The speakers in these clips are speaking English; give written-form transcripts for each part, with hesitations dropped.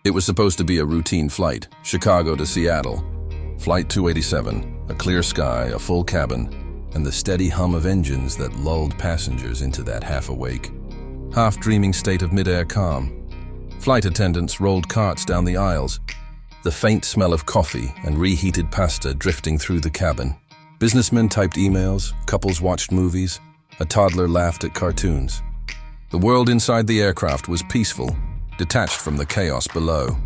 It was supposed to be a routine flight, Chicago to Seattle. Flight 287, a clear sky, a full cabin, and the steady hum of engines that lulled passengers into that half-awake, half-dreaming state of mid-air calm. Flight attendants rolled carts down the aisles, the faint smell of coffee and reheated pasta drifting through the cabin. Businessmen typed emails, couples watched movies, a toddler laughed at cartoons. The world inside the aircraft was peaceful, detached from the chaos below.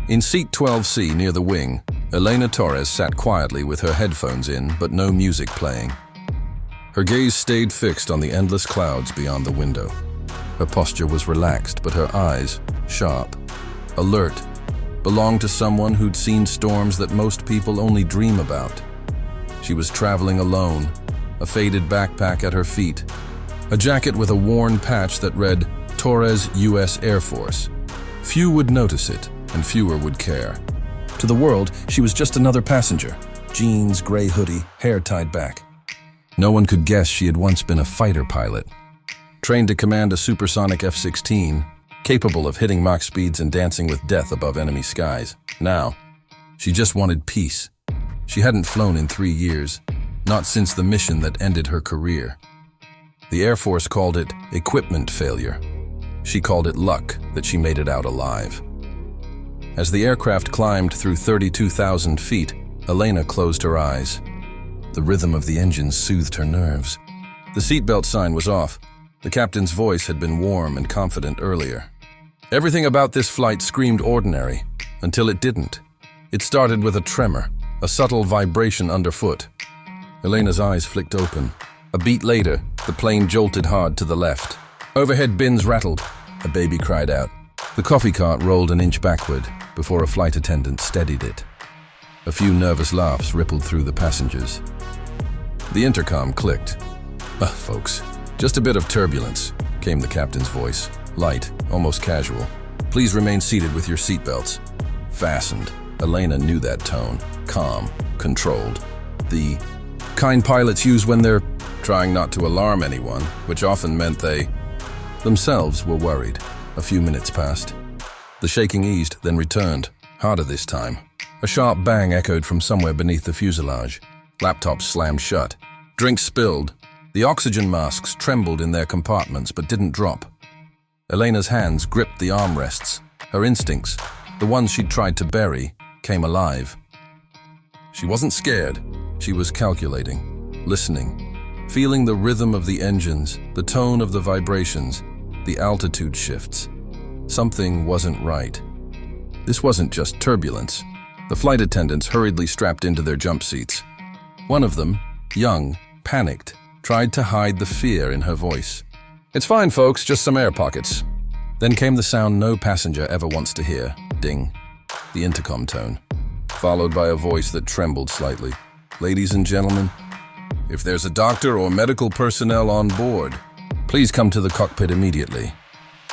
In seat 12C near the wing, Elena Torres sat quietly with her headphones in, but no music playing. Her gaze stayed fixed on the endless clouds beyond the window. Her posture was relaxed, but her eyes, sharp, alert, belonged to someone who'd seen storms that most people only dream about. She was traveling alone, a faded backpack at her feet, a jacket with a worn patch that read, Torres, U.S. Air Force. Few would notice it, and fewer would care. To the world, she was just another passenger. Jeans, gray hoodie, hair tied back. No one could guess she had once been a fighter pilot. Trained to command a supersonic F-16, capable of hitting Mach speeds and dancing with death above enemy skies. Now, she just wanted peace. She hadn't flown in 3 years, not since the mission that ended her career. The Air Force called it equipment failure. She called it luck that she made it out alive. As the aircraft climbed through 32,000 feet, Elena closed her eyes. The rhythm of the engines soothed her nerves. The seatbelt sign was off. The captain's voice had been warm and confident earlier. Everything about this flight screamed ordinary, until it didn't. It started with a tremor, a subtle vibration underfoot. Elena's eyes flicked open. A beat later, the plane jolted hard to the left. Overhead bins rattled. A baby cried out. The coffee cart rolled an inch backward before a flight attendant steadied it. A few nervous laughs rippled through the passengers. The intercom clicked. Folks, just a bit of turbulence, came the captain's voice, light, almost casual. Please remain seated with your seatbelts. Fastened. Elena knew that tone. Calm, controlled. The kind pilots use when they're trying not to alarm anyone, which often meant they themselves were worried. A few minutes passed. The shaking eased, then returned, harder this time. A sharp bang echoed from somewhere beneath the fuselage. Laptops slammed shut. Drinks spilled. The oxygen masks trembled in their compartments but didn't drop. Elena's hands gripped the armrests. Her instincts, the ones she'd tried to bury, came alive. She wasn't scared. She was calculating, listening, feeling the rhythm of the engines, the tone of the vibrations, the altitude shifts. Something wasn't right. This wasn't just turbulence. The flight attendants hurriedly strapped into their jump seats. One of them, young, panicked, tried to hide the fear in her voice. It's fine, folks, just some air pockets. Then came the sound no passenger ever wants to hear. Ding. The intercom tone, followed by a voice that trembled slightly. Ladies and gentlemen, if there's a doctor or medical personnel on board, please come to the cockpit immediately.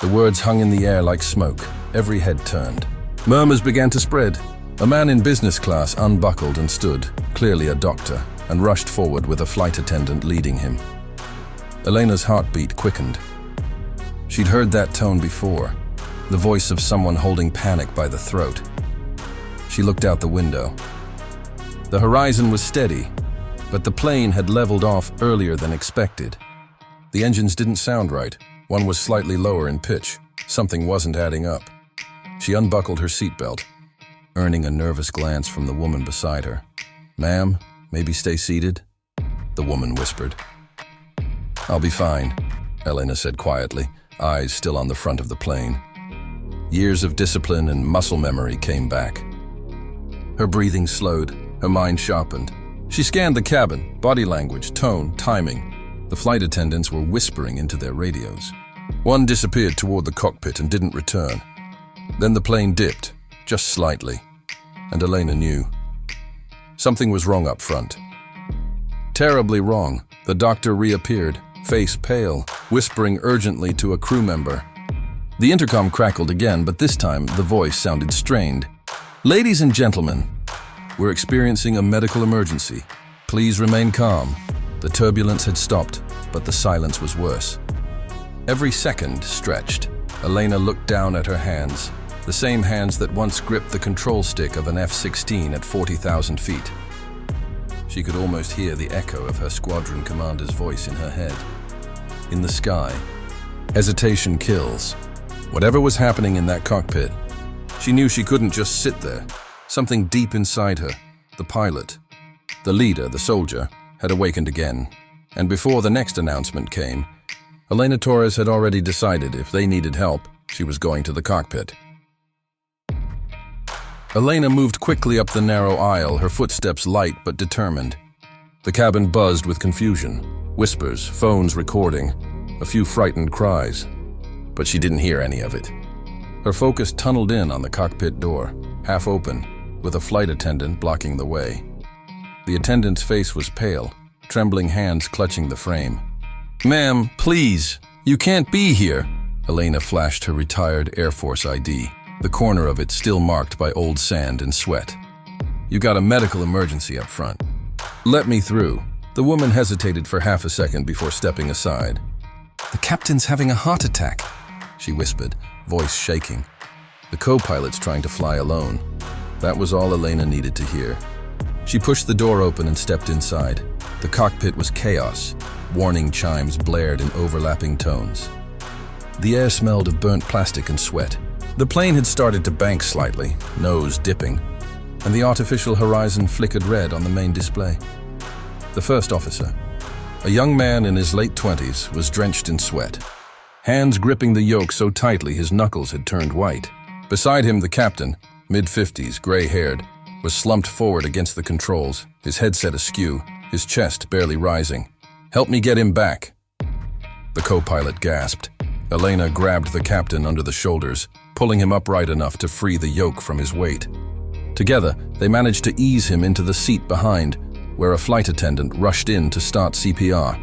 The words hung in the air like smoke. Every head turned. Murmurs began to spread. A man in business class unbuckled and stood, clearly a doctor, and rushed forward with a flight attendant leading him. Elena's heartbeat quickened. She'd heard that tone before, the voice of someone holding panic by the throat. She looked out the window. The horizon was steady, but the plane had leveled off earlier than expected. The engines didn't sound right. One was slightly lower in pitch. Something wasn't adding up. She unbuckled her seatbelt, earning a nervous glance from the woman beside her. "Ma'am, maybe stay seated?" the woman whispered. "I'll be fine," Elena said quietly, eyes still on the front of the plane. Years of discipline and muscle memory came back. Her breathing slowed, her mind sharpened. She scanned the cabin, body language, tone, timing. The flight attendants were whispering into their radios. One disappeared toward the cockpit and didn't return. Then the plane dipped, just slightly, and Elena knew. Something was wrong up front. Terribly wrong. The doctor reappeared, face pale, whispering urgently to a crew member. The intercom crackled again, but this time the voice sounded strained. "Ladies and gentlemen, we're experiencing a medical emergency. Please remain calm." The turbulence had stopped, but the silence was worse. Every second stretched. Elena looked down at her hands. the same hands that once gripped the control stick of an F-16 at 40,000 feet. She could almost hear the echo of her squadron commander's voice in her head. In the sky, hesitation kills. Whatever was happening in that cockpit, she knew she couldn't just sit there. Something deep inside her, the pilot, the leader, the soldier, had awakened again. And before the next announcement came, Elena Torres had already decided if they needed help, she was going to the cockpit. Elena moved quickly up the narrow aisle, her footsteps light but determined. The cabin buzzed with confusion, whispers, phones recording, a few frightened cries. But she didn't hear any of it. Her focus tunneled in on the cockpit door, half open, with a flight attendant blocking the way. The attendant's face was pale, trembling hands clutching the frame. "Ma'am, please, you can't be here." Elena flashed her retired Air Force ID, the corner of it still marked by old sand and sweat. "You got a medical emergency up front." "Let me through." The woman hesitated for half a second before stepping aside. "The captain's having a heart attack," she whispered, voice shaking. The co-pilot's trying to fly alone. That was all Elena needed to hear. She pushed the door open and stepped inside. The cockpit was chaos. Warning chimes blared in overlapping tones. The air smelled of burnt plastic and sweat. The plane had started to bank slightly, nose dipping, and the artificial horizon flickered red on the main display. The first officer, a young man in his late 20s, was drenched in sweat, hands gripping the yoke so tightly his knuckles had turned white. Beside him, the captain, mid-50s, gray-haired, was slumped forward against the controls, his headset askew, his chest barely rising. "Help me get him back." The co-pilot gasped. Elena grabbed the captain under the shoulders, pulling him upright enough to free the yoke from his weight. Together, they managed to ease him into the seat behind, where a flight attendant rushed in to start CPR.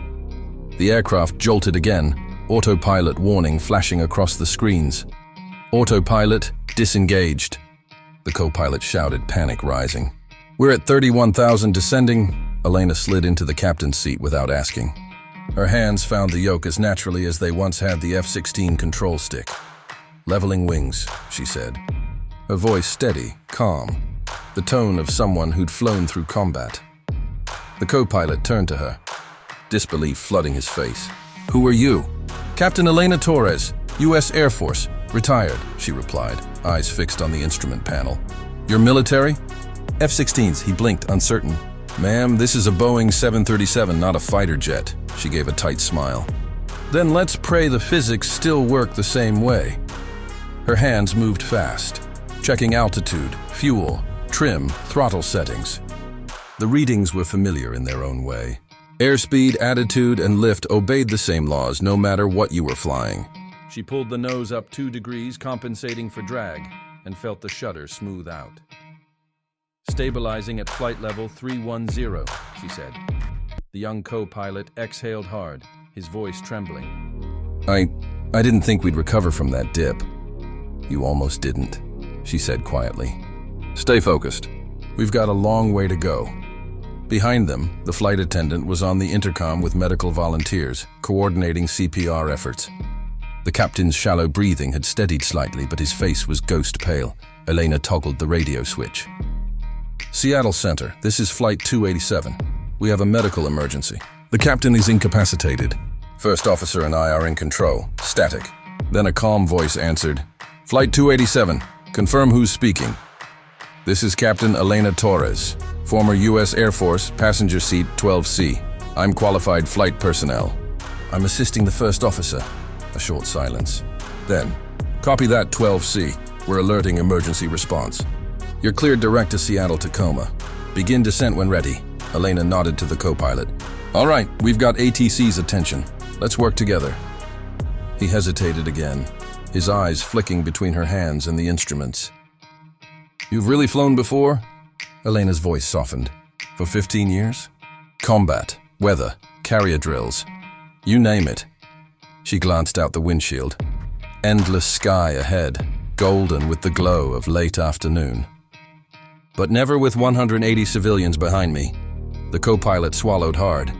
The aircraft jolted again, autopilot warning flashing across the screens. "Autopilot disengaged," the co-pilot shouted, panic rising. "We're at 31,000 descending." Elena slid into the captain's seat without asking. Her hands found the yoke as naturally as they once had the F-16 control stick. "Leveling wings," she said. Her voice steady, calm, the tone of someone who'd flown through combat. The co-pilot turned to her, disbelief flooding his face. "Who are you?" "Captain Elena Torres, U.S. Air Force, retired," she replied, eyes fixed on the instrument panel. "You're military?" "F-16s," he blinked, uncertain. "Ma'am, this is a Boeing 737, not a fighter jet." She gave a tight smile. "Then let's pray the physics still work the same way." Her hands moved fast, checking altitude, fuel, trim, throttle settings. The readings were familiar in their own way. Airspeed, attitude, and lift obeyed the same laws no matter what you were flying. She pulled the nose up 2 degrees, compensating for drag, and felt the shutter smooth out. "Stabilizing at flight level 310, she said. The young co-pilot exhaled hard, his voice trembling. I didn't think we'd recover from that dip." "You almost didn't," she said quietly. "Stay focused. We've got a long way to go." Behind them, the flight attendant was on the intercom with medical volunteers, coordinating CPR efforts. The captain's shallow breathing had steadied slightly, but his face was ghost pale. Elena toggled the radio switch. "Seattle Center, this is Flight 287. We have a medical emergency. The captain is incapacitated. First officer and I are in control. Static." Then a calm voice answered, "Flight 287, confirm who's speaking." "This is Captain Elena Torres, former U.S. Air Force, passenger seat 12C. I'm qualified flight personnel." "I'm assisting the first officer." A short silence. Then, "Copy that, 12C. We're alerting emergency response. You're cleared direct to Seattle, Tacoma. Begin descent when ready." Elena nodded to the co-pilot. "All right, we've got ATC's attention. Let's work together." He hesitated again, his eyes flicking between her hands and the instruments. "You've really flown before?" Elena's voice softened. "For 15 years? Combat, weather, carrier drills. You name it." She glanced out the windshield. Endless sky ahead, golden with the glow of late afternoon. "But never with 180 civilians behind me." The co-pilot swallowed hard.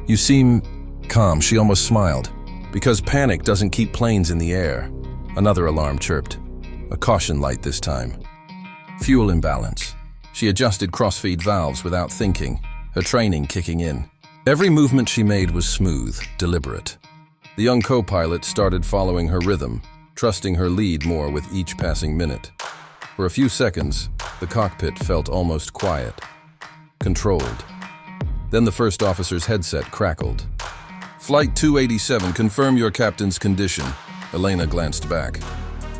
"You seem calm," she almost smiled. "Because panic doesn't keep planes in the air." Another alarm chirped. a caution light this time. Fuel imbalance. She adjusted crossfeed valves without thinking, her training kicking in. Every movement she made was smooth, deliberate. The young co-pilot started following her rhythm, trusting her lead more with each passing minute. For a few seconds, the cockpit felt almost quiet, controlled. Then the first officer's headset crackled. "Flight 287, confirm your captain's condition." Elena glanced back.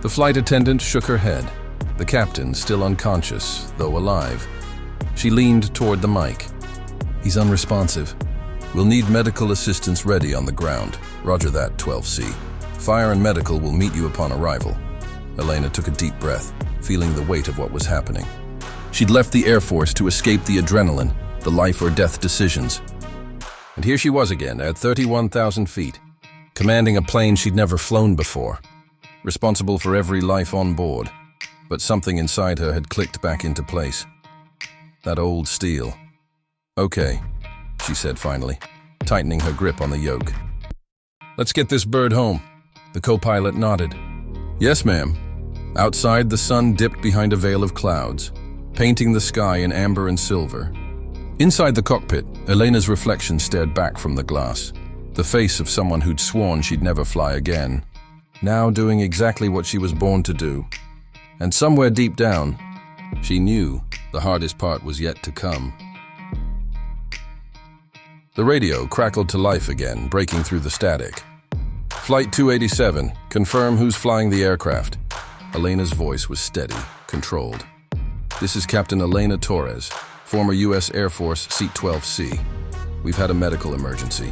The flight attendant shook her head. The captain, still unconscious, though alive. She leaned toward the mic. "He's unresponsive. We'll need medical assistance ready on the ground." "Roger that, 12C. Fire and medical will meet you upon arrival." Elena took a deep breath, feeling the weight of what was happening. She'd left the Air Force to escape the adrenaline, the life or death decisions. And here she was again, at 31,000 feet, commanding a plane she'd never flown before, responsible for every life on board. But something inside her had clicked back into place. That old steel. "Okay," she said finally, tightening her grip on the yoke. "Let's get this bird home." The co-pilot nodded. "Yes, ma'am." Outside, the sun dipped behind a veil of clouds, painting the sky in amber and silver. Inside the cockpit, Elena's reflection stared back from the glass, the face of someone who'd sworn she'd never fly again, now doing exactly what she was born to do. And somewhere deep down, she knew the hardest part was yet to come. The radio crackled to life again, breaking through the static. "Flight 287, confirm who's flying the aircraft." Elena's voice was steady, controlled. "This is Captain Elena Torres, former U.S. Air Force Seat 12C. We've had a medical emergency.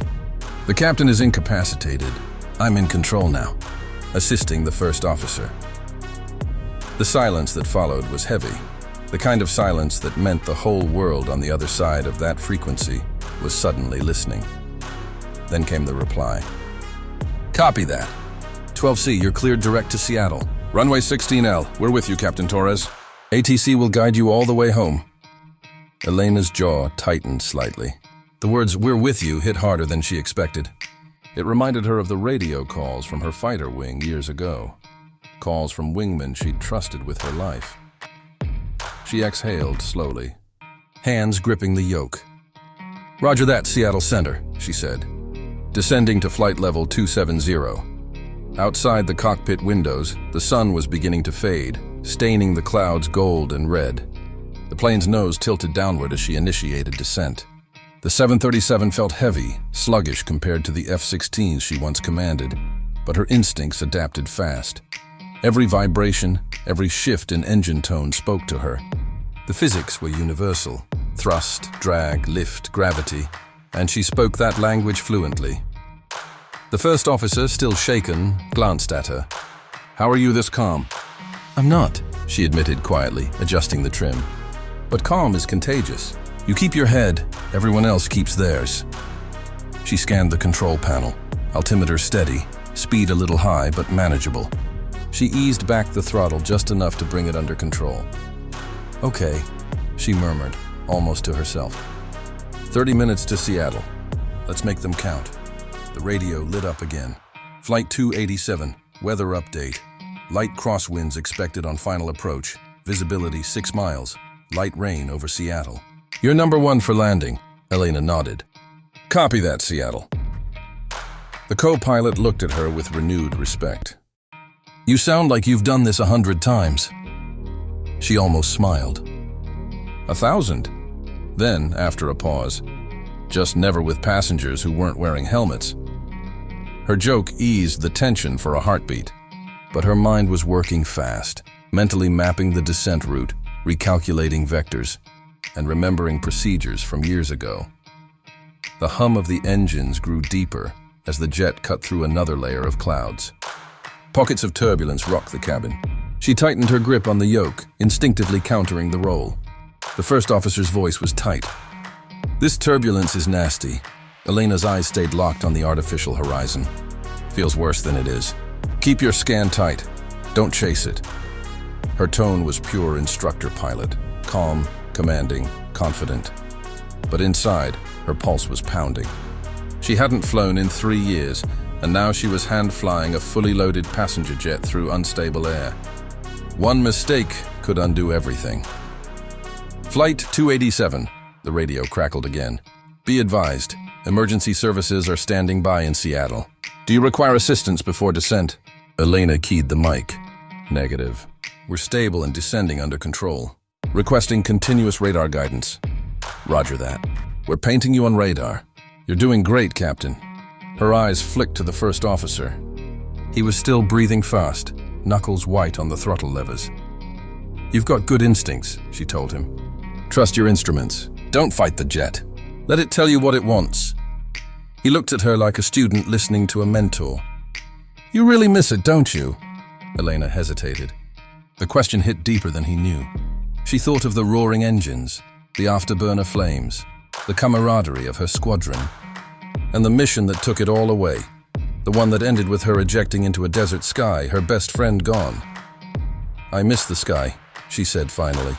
The captain is incapacitated. I'm in control now," assisting the first officer. The silence that followed was heavy, the kind of silence that meant the whole world on the other side of that frequency was suddenly listening. Then came the reply. "Copy that. 12C, you're cleared direct to Seattle. Runway 16L, we're with you, Captain Torres. ATC will guide you all the way home." Elena's jaw tightened slightly. The words, "we're with you," hit harder than she expected. It reminded her of the radio calls from her fighter wing years ago. Calls from wingmen she'd trusted with her life. She exhaled slowly, hands gripping the yoke. "Roger that, Seattle Center," she said, descending to flight level 270. Outside the cockpit windows, the sun was beginning to fade, staining the clouds gold and red. The plane's nose tilted downward as she initiated descent. The 737 felt heavy, sluggish compared to the F-16s she once commanded, but her instincts adapted fast. Every vibration, every shift in engine tone spoke to her. The physics were universal: thrust, drag, lift, gravity, and she spoke that language fluently. The first officer, still shaken, glanced at her. "How are you this calm?" "I'm not," she admitted quietly, adjusting the trim. "But calm is contagious. You keep your head, everyone else keeps theirs." She scanned the control panel, altimeter steady, speed a little high but manageable. She eased back the throttle just enough to bring it under control. "Okay," she murmured, almost to herself. 30 minutes to Seattle. Let's make them count." The radio lit up again. "Flight 287, weather update. Light crosswinds expected on final approach. Visibility 6 miles. Light rain over Seattle." "You're number 1 for landing," Elena nodded. "Copy that, Seattle." The co-pilot looked at her with renewed respect. "You sound like you've done this 100 times." She almost smiled. 1,000? Then, after a pause, "Just never with passengers who weren't wearing helmets." Her joke eased the tension for a heartbeat, but her mind was working fast, mentally mapping the descent route, recalculating vectors, and remembering procedures from years ago. The hum of the engines grew deeper as the jet cut through another layer of clouds. Pockets of turbulence rocked the cabin. She tightened her grip on the yoke, instinctively countering the roll. The first officer's voice was tight. "This turbulence is nasty." Elena's eyes stayed locked on the artificial horizon. "Feels worse than it is. Keep your scan tight. Don't chase it." Her tone was pure instructor pilot, calm, commanding, confident. But inside, her pulse was pounding. She hadn't flown in 3 years, and now she was hand-flying a fully loaded passenger jet through unstable air. One mistake could undo everything. Flight 287, the radio crackled again. Be advised, emergency services are standing by in Seattle. Do you require assistance before descent? Elena keyed the mic. Negative. We're stable and descending under control. Requesting continuous radar guidance. Roger that. We're painting you on radar. You're doing great, Captain. Her eyes flicked to the first officer. He was still breathing fast, knuckles white on the throttle levers. You've got good instincts, she told him. Trust your instruments. Don't fight the jet. Let it tell you what it wants. He looked at her like a student listening to a mentor. You really miss it, don't you? Elena hesitated. The question hit deeper than he knew. She thought of the roaring engines, the afterburner flames, the camaraderie of her squadron, and the mission that took it all away, the one that ended with her ejecting into a desert sky, her best friend gone. I miss the sky, she said finally,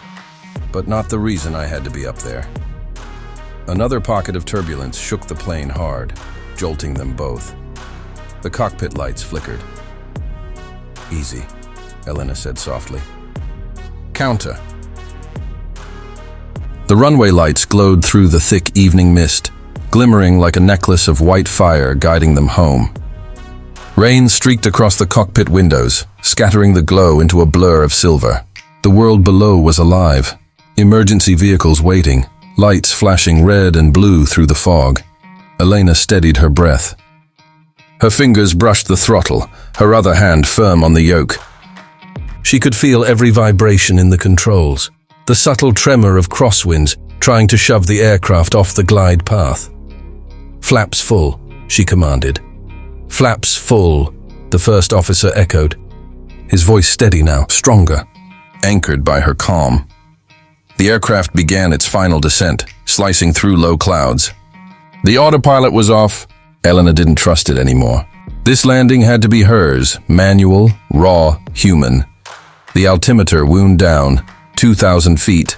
but not the reason I had to be up there. Another pocket of turbulence shook the plane hard, jolting them both. The cockpit lights flickered. Easy, Elena said softly. Counter. The runway lights glowed through the thick evening mist, glimmering like a necklace of white fire guiding them home. Rain streaked across the cockpit windows, scattering the glow into a blur of silver. The world below was alive. Emergency vehicles waiting, lights flashing red and blue through the fog. Elena steadied her breath. Her fingers brushed the throttle, her other hand firm on the yoke. She could feel every vibration in the controls, the subtle tremor of crosswinds trying to shove the aircraft off the glide path. Flaps full, she commanded. Flaps full, the first officer echoed. His voice steady now, stronger, anchored by her calm. The aircraft began its final descent, slicing through low clouds. The autopilot was off. Elena didn't trust it anymore. This landing had to be hers, manual, raw, human. The altimeter wound down, 2,000 feet.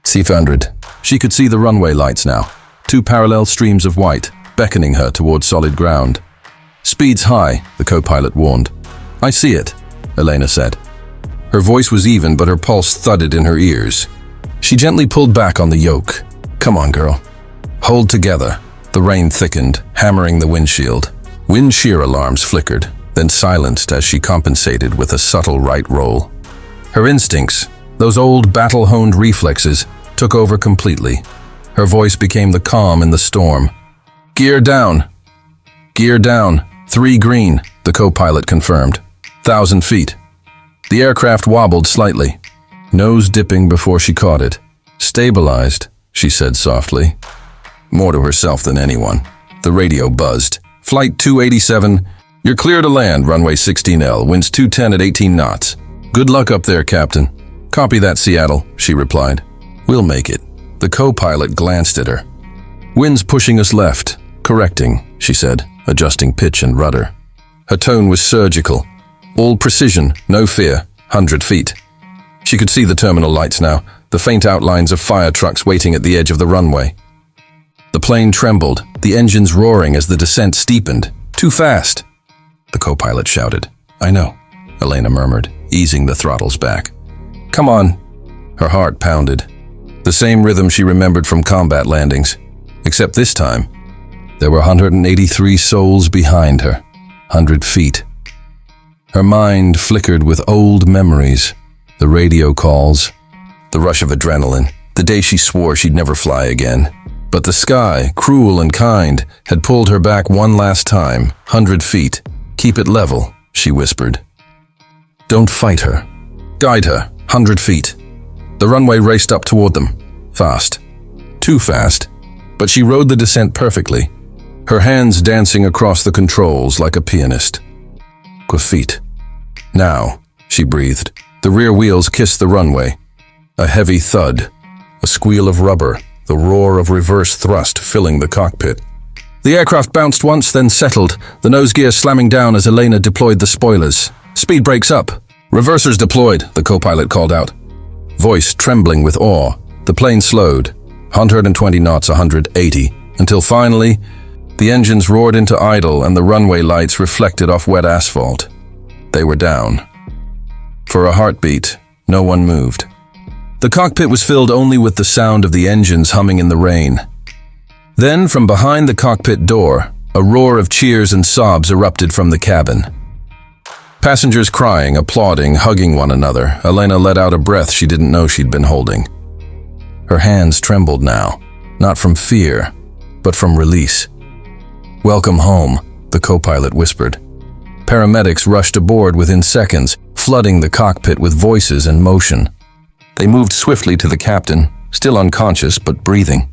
600. She could see the runway lights now, two parallel streams of white, beckoning her toward solid ground. Speed's high, the co-pilot warned. I see it, Elena said. Her voice was even, but her pulse thudded in her ears. She gently pulled back on the yoke. Come on, girl. Hold together. The rain thickened, hammering the windshield. Wind shear alarms flickered, then silenced as she compensated with a subtle right roll. Her instincts, those old battle-honed reflexes, took over completely. Her voice became the calm in the storm. Gear down. Gear down. 3 green, the co-pilot confirmed. 1,000 feet. The aircraft wobbled slightly, nose dipping before she caught it. Stabilized, she said softly. More to herself than anyone. The radio buzzed. Flight 287, you're clear to land, runway 16L, winds 210 at 18 knots. Good luck up there, Captain. Copy that, Seattle, she replied. We'll make it. The co-pilot glanced at her. Wind's pushing us left. Correcting, she said, adjusting pitch and rudder. Her tone was surgical. All precision, no fear, 100 feet. She could see the terminal lights now, the faint outlines of fire trucks waiting at the edge of the runway. The plane trembled, the engines roaring as the descent steepened. Too fast, the co-pilot shouted. I know, Elena murmured, easing the throttles back. Come on. Her heart pounded. The same rhythm she remembered from combat landings. Except this time, there were 183 souls behind her, 100 feet. Her mind flickered with old memories, the radio calls, the rush of adrenaline, the day she swore she'd never fly again. But the sky, cruel and kind, had pulled her back one last time, 100 feet. Keep it level, she whispered. Don't fight her. Guide her, 100 feet. The runway raced up toward them. Fast. Too fast. But she rode the descent perfectly, her hands dancing across the controls like a pianist. Good feet. Now, she breathed. The rear wheels kissed the runway. A heavy thud, a squeal of rubber, the roar of reverse thrust filling the cockpit. The aircraft bounced once, then settled, the nose gear slamming down as Elena deployed the spoilers. Speed brakes up. Reversers deployed, the co-pilot called out. Voice trembling with awe, the plane slowed, 120 knots, 180, until finally, the engines roared into idle and the runway lights reflected off wet asphalt. They were down. For a heartbeat, no one moved. The cockpit was filled only with the sound of the engines humming in the rain. Then, from behind the cockpit door, a roar of cheers and sobs erupted from the cabin. Passengers crying, applauding, hugging one another. Elena let out a breath she didn't know she'd been holding. Her hands trembled now, not from fear, but from release. "Welcome home," the co-pilot whispered. Paramedics rushed aboard within seconds, flooding the cockpit with voices and motion. They moved swiftly to the captain, still unconscious but breathing.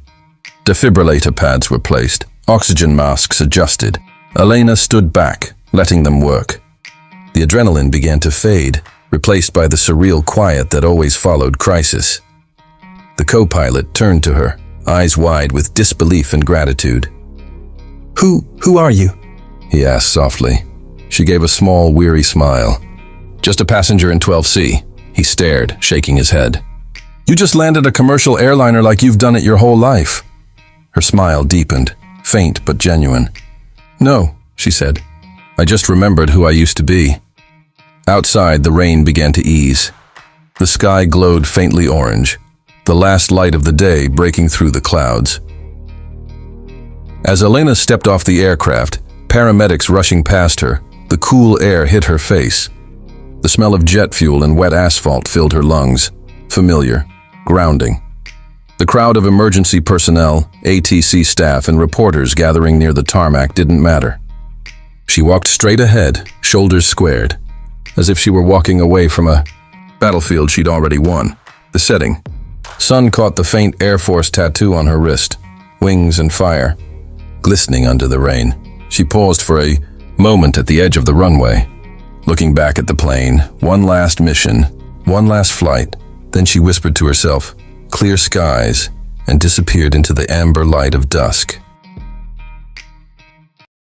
Defibrillator pads were placed, oxygen masks adjusted. Elena stood back, letting them work. The adrenaline began to fade, replaced by the surreal quiet that always followed crisis. The co-pilot turned to her, eyes wide with disbelief and gratitude. Who are you?" he asked softly. She gave a small, weary smile. "Just a passenger in 12C. He stared, shaking his head. "You just landed a commercial airliner like you've done it your whole life." Her smile deepened, faint but genuine. "No," she said. "I just remembered who I used to be." Outside, the rain began to ease. The sky glowed faintly orange, the last light of the day breaking through the clouds. As Elena stepped off the aircraft, paramedics rushing past her, the cool air hit her face. The smell of jet fuel and wet asphalt filled her lungs, familiar, grounding. The crowd of emergency personnel, ATC staff, and reporters gathering near the tarmac didn't matter. She walked straight ahead, shoulders squared, as if she were walking away from a battlefield she'd already won. The setting. Sun caught the faint Air Force tattoo on her wrist, wings and fire, glistening under the rain. She paused for a moment at the edge of the runway, looking back at the plane. One last mission, one last flight. Then she whispered to herself, "Clear skies," and disappeared into the amber light of dusk.